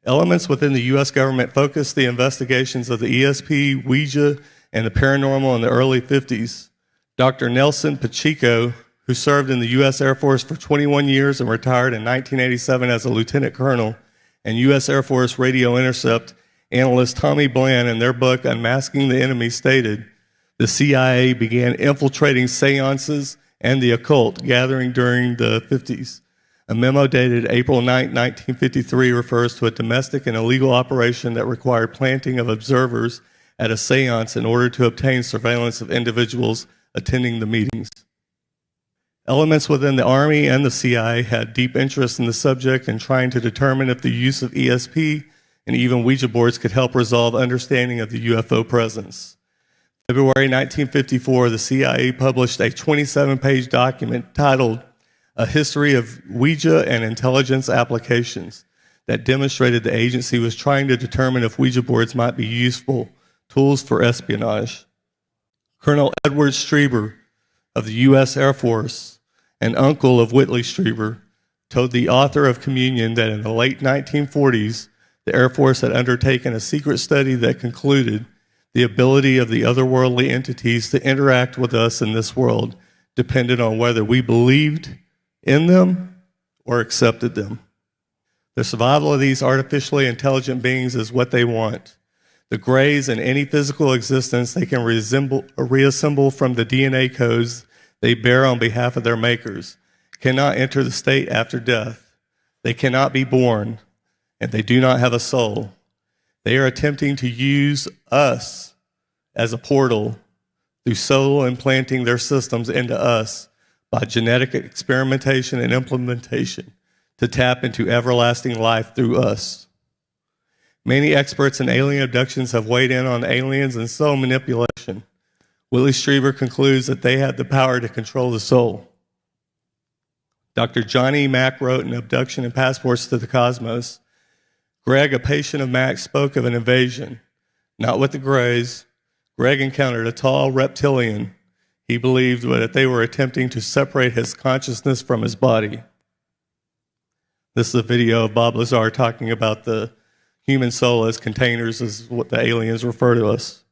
Elements within the U.S. government focused the investigations of the ESP, Ouija, and the paranormal in the early 50s. Dr. Nelson Pacheco, who served in the U.S. Air Force for 21 years and retired in 1987 as a lieutenant colonel, and U.S. Air Force radio intercept analyst Tommy Bland, in their book Unmasking the Enemy, stated, the CIA began infiltrating seances and the occult gathering during the 50s. A memo dated April 9, 1953 refers to a domestic and illegal operation that required planting of observers at a seance in order to obtain surveillance of individuals attending the meetings. Elements within the Army and the CIA had deep interest in the subject and trying to determine if the use of ESP and even Ouija boards could help resolve understanding of the UFO presence. February 1954, the CIA published a 27-page document titled A History of Ouija and Intelligence Applications that demonstrated the agency was trying to determine if Ouija boards might be useful tools for espionage. Colonel Edward Strieber of the U.S. Air Force, an uncle of Whitley Strieber, told the author of Communion that in the late 1940s, the Air Force had undertaken a secret study that concluded the ability of the otherworldly entities to interact with us in this world depended on whether we believed in them or accepted them. The survival of these artificially intelligent beings is what they want. The grays in any physical existence they can reassemble from the DNA codes they bear on behalf of their makers, cannot enter the state after death. They cannot be born, and they do not have a soul. They are attempting to use us as a portal through soul implanting their systems into us by genetic experimentation and implementation to tap into everlasting life through us. Many experts in alien abductions have weighed in on aliens and soul manipulation. Willie Strieber concludes that they have the power to control the soul. Dr. Johnny Mack wrote in Abduction and Passports to the Cosmos, Greg, a patient of Mack's, spoke of an invasion. Not with the Greys. Greg encountered a tall reptilian. He believed that they were attempting to separate his consciousness from his body. This is a video of Bob Lazar talking about the human soul as containers, is what the aliens refer to us.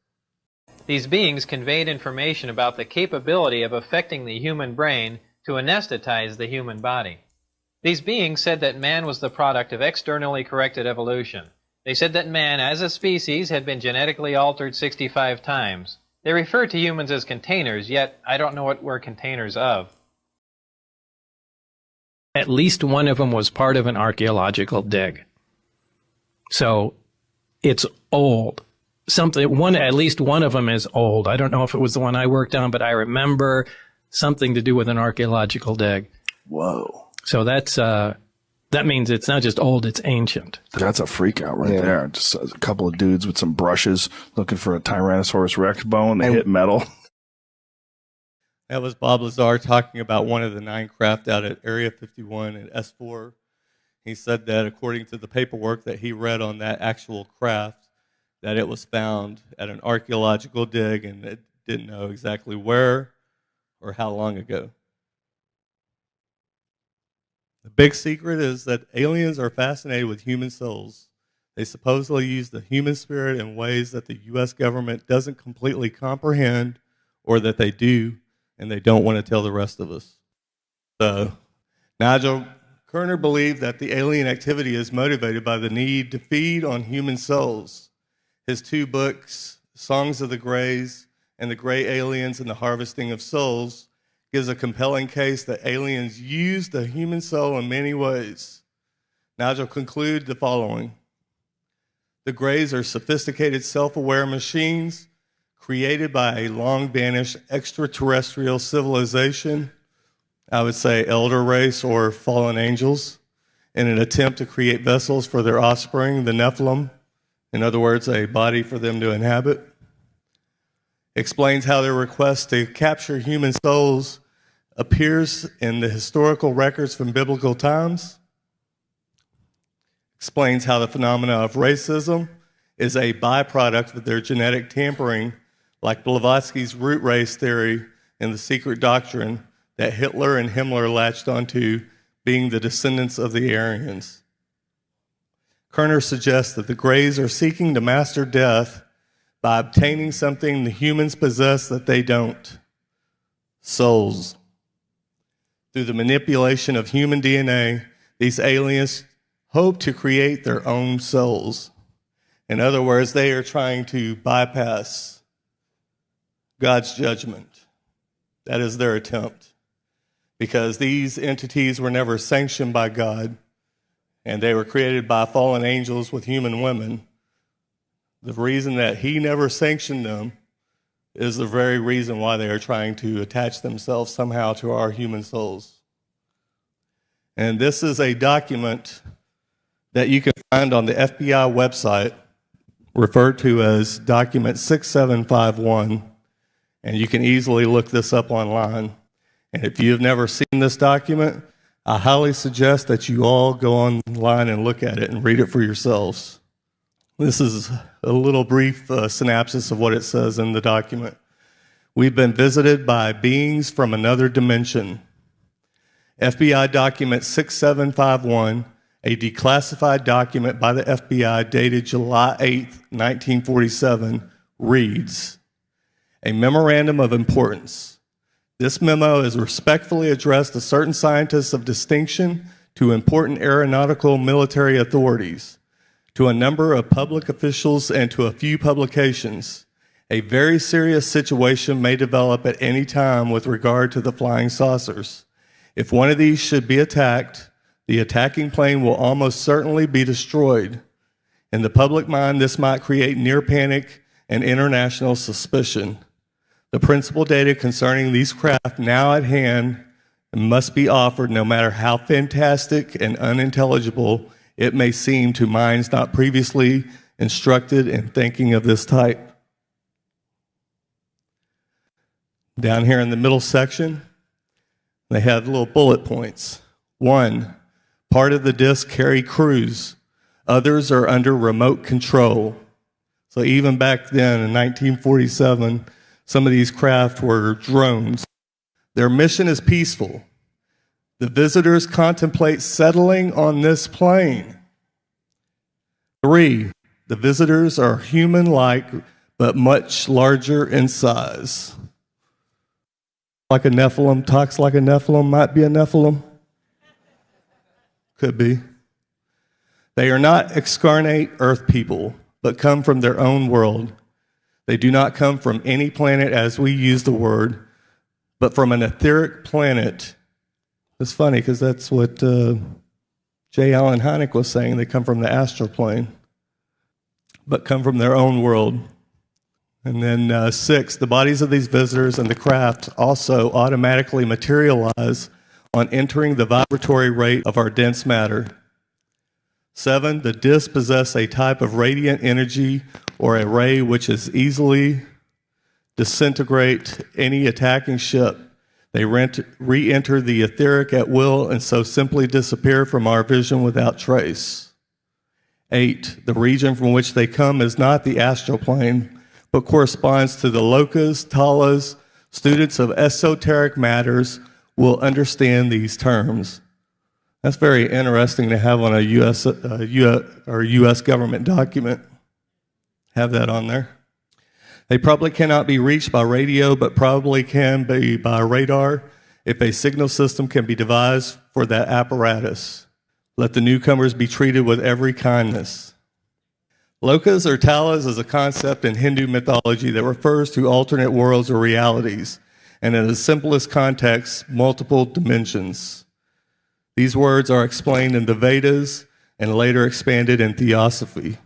These beings conveyed information about the capability of affecting the human brain to anesthetize the human body. These beings said that man was the product of externally corrected evolution. They said that man, as a species, had been genetically altered 65 times. They referred to humans as containers, yet I don't know what we're containers of. At least one of them was part of an archaeological dig. So it's old. At least one of them is old. I don't know if it was the one I worked on, but I remember something to do with an archaeological dig. Whoa. So that means it's not just old, it's ancient. That's a freak out right there. Just a couple of dudes with some brushes looking for a Tyrannosaurus Rex bone. They hit metal. That was Bob Lazar talking about one of the 9 craft out at Area 51 at S4. He said that according to the paperwork that he read on that actual craft, that it was found at an archaeological dig and it didn't know exactly where or how long ago. The big secret is that aliens are fascinated with human souls. They supposedly use the human spirit in ways that the U.S. government doesn't completely comprehend, or that they do, and they don't want to tell the rest of us. So, Nigel Kerner believed that the alien activity is motivated by the need to feed on human souls. His 2 books, Songs of the Greys and The Grey Aliens and the Harvesting of Souls, gives a compelling case that aliens use the human soul in many ways. Nigel concludes the following. The Greys are sophisticated, self-aware machines created by a long-vanished extraterrestrial civilization, I would say elder race or fallen angels, in an attempt to create vessels for their offspring, the Nephilim, in other words, a body for them to inhabit. Explains how their request to capture human souls appears in the historical records from biblical times. Explains how the phenomena of racism is a byproduct of their genetic tampering, like Blavatsky's root race theory and the secret doctrine that Hitler and Himmler latched onto, being the descendants of the Aryans. Kerner suggests that the Greys are seeking to master death by obtaining something the humans possess that they don't: souls. Through the manipulation of human DNA, these aliens hope to create their own souls. In other words, they are trying to bypass God's judgment. That is their attempt. Because these entities were never sanctioned by God, and they were created by fallen angels with human women. The reason that he never sanctioned them is the very reason why they are trying to attach themselves somehow to our human souls. And this is a document that you can find on the FBI website, referred to as document 6751, and you can easily look this up online. And if you have never seen this document, I highly suggest that you all go online and look at it and read it for yourselves. This is a little brief synopsis of what it says in the document. We've been visited by beings from another dimension. FBI document 6751, a declassified document by the FBI dated July 8, 1947, reads, a memorandum of importance. This memo is respectfully addressed to certain scientists of distinction, to important aeronautical military authorities, to a number of public officials, and to a few publications. A very serious situation may develop at any time with regard to the flying saucers. If one of these should be attacked, the attacking plane will almost certainly be destroyed. In the public mind, this might create near panic and international suspicion. The principal data concerning these craft now at hand must be offered, no matter how fantastic and unintelligible it may seem to minds not previously instructed in thinking of this type. Down here in the middle section, they have little bullet points. 1, part of the disk carry crews. Others are under remote control. So even back then in 1947, Some of these craft were drones. Their mission is peaceful. The visitors contemplate settling on this plane. 3, the visitors are human-like, but much larger in size. Like a Nephilim, talks like a Nephilim, might be a Nephilim. Could be. They are not excarnate earth people, but come from their own world. They do not come from any planet as we use the word, but from an etheric planet. It's funny because that's what J. Allen Hynek was saying. They come from the astral plane, but come from their own world. And then 6, the bodies of these visitors and the craft also automatically materialize on entering the vibratory rate of our dense matter. 7, the discs possess a type of radiant energy or a ray which is easily disintegrate any attacking ship. They re-enter the etheric at will and so simply disappear from our vision without trace. 8, the region from which they come is not the astral plane, but corresponds to the lokas, talas. Students of esoteric matters will understand these terms. That's very interesting to have on a U.S. government document. Have that on there. They probably cannot be reached by radio, but probably can be by radar if a signal system can be devised for that apparatus. Let the newcomers be treated with every kindness. Lokas or talas is a concept in Hindu mythology that refers to alternate worlds or realities, and in the simplest context, multiple dimensions. These words are explained in the Vedas and later expanded in Theosophy.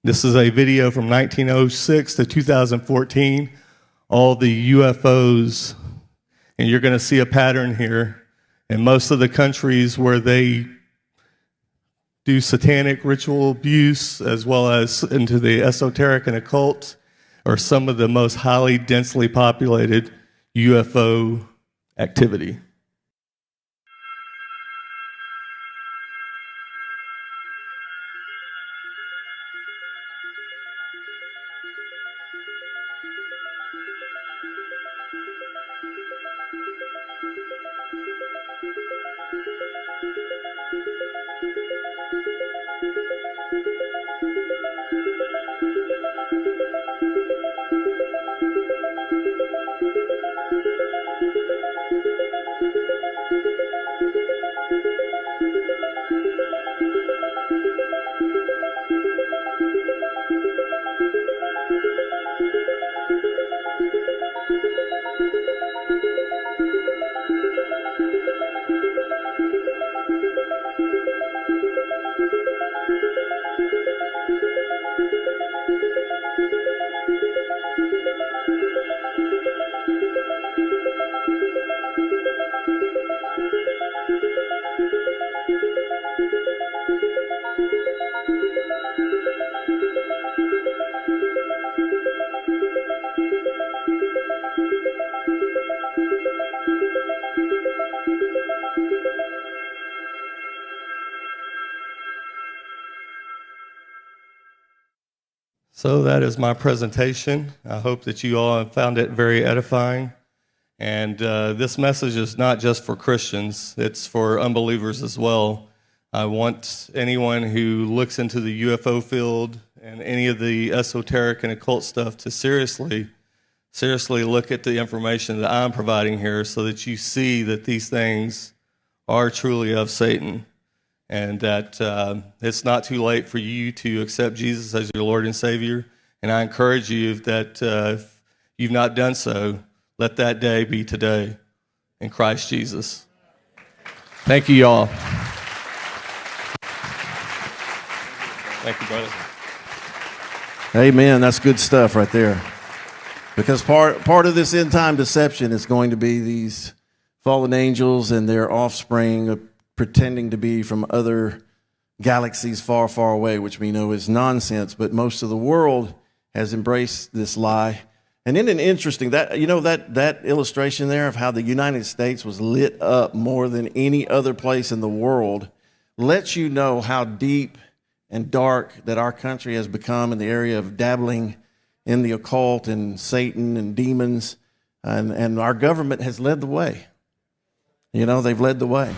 This is a video from 1906 to 2014, all the UFOs, and you're going to see a pattern here. In most of the countries where they do satanic ritual abuse as well as into the esoteric and occult are some of the most highly densely populated UFO activity. So that is my presentation. I hope that you all have found it very edifying. And this message is not just for Christians, it's for unbelievers as well. I want anyone who looks into the UFO field and any of the esoteric and occult stuff to seriously look at the information that I'm providing here so that you see that these things are truly of Satan. And that it's not too late for you to accept Jesus as your Lord and Savior. And I encourage you that if you've not done so, let that day be today in Christ Jesus. Thank you, y'all. Thank you, brother. Amen. That's good stuff right there. Because part of this end time deception is going to be these fallen angels and their offspring pretending to be from other galaxies far, far away, which we know is nonsense, but most of the world has embraced this lie. And isn't it interesting that, that illustration there of how the United States was lit up more than any other place in the world lets you know how deep and dark that our country has become in the area of dabbling in the occult and Satan and demons, and our government has led the way. You know, they've led the way.